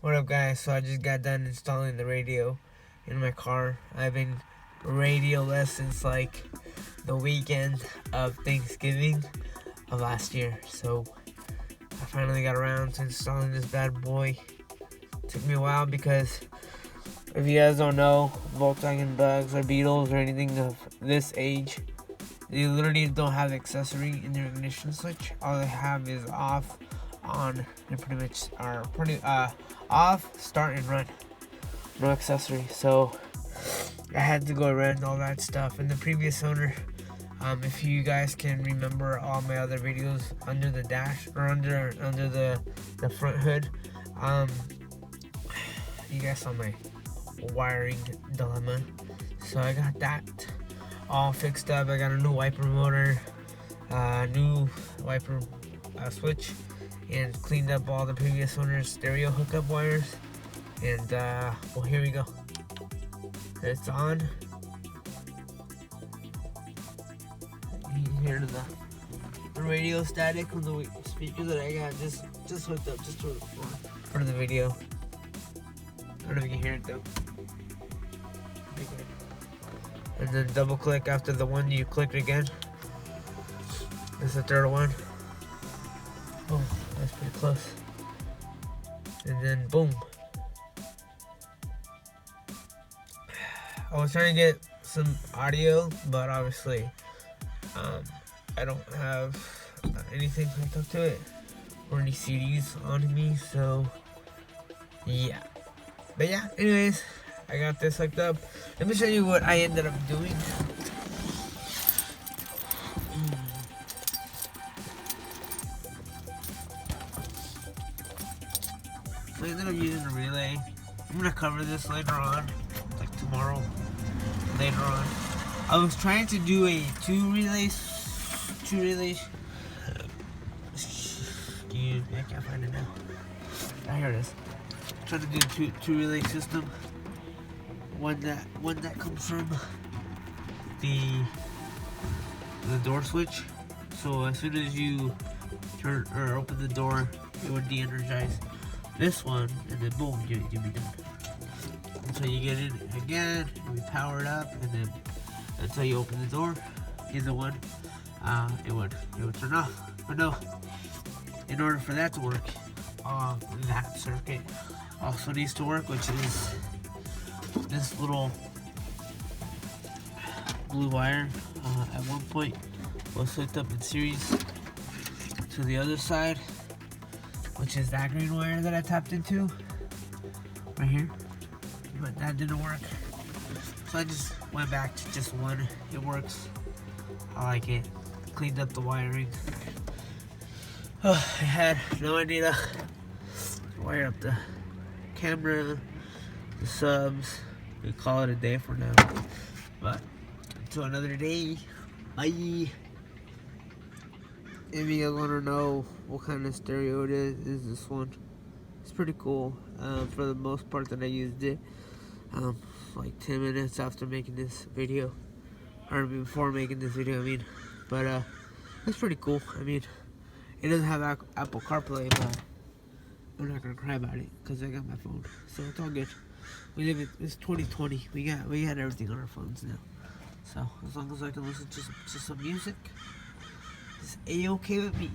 What up, guys? So I just got done installing the radio in my car. I've been radioless since like the weekend of Thanksgiving of last year. So I finally got around to installing this bad boy. Took me a while because if you guys don't know, Volkswagen Bugs or Beetles or anything of this age, they literally don't have accessory in their ignition switch. All they have is off, on, and pretty much are off, start, and run. No accessory. So I had to go around all that stuff. And the previous owner, if you guys can remember all my other videos under the dash or under the front hood, you guys saw my wiring dilemma. So I got that all fixed up. I got a new wiper motor, new wiper switch, and cleaned up all the previous owner's stereo hookup wires. And well, here we go. It's on. You can hear the radio static on the speaker that I got just hooked up just for the video. I don't know if you can hear it though. And then double click after the one you clicked again. That's the third one. Oh, that's pretty close. And then boom. I was trying to get some audio, but obviously I don't have anything hooked up to it or any CDs on me, so yeah. But yeah, anyways, I got this hooked up. Let me show you what I ended up doing. So I ended up using a relay. I'm gonna cover this later on, like tomorrow, later on. I was trying to do a two relays. Excuse me, I can't find it now. Ah, here it is. Trying to do two relay system. One that comes from the door switch. So as soon as you turn or open the door, it would de-energize this one, and then boom, you'd be done. Until you get in again, and we power it up, and then until you open the door, either one, it would turn off. But no, in order for that to work, that circuit also needs to work, which is this little blue wire. At one point was hooked up in series to the other side, which is that green wire that I tapped into right here, but that didn't work, so I just went back to just one. It works. I like it. Cleaned up the wiring. I had no idea to wire up the camera, the subs. We call it a day for now, but until another day. Bye. If you guys want to know what kind of stereo it is this one. It's pretty cool. For the most part that I used it, like 10 minutes after making this video, or before making this video, I mean. But it's pretty cool. I mean, it doesn't have Apple CarPlay, but I'm not gonna cry about it because I got my phone, so it's all good. It's 2020. We got everything on our phones now. So as long as I can listen to some music, it's A-okay with me.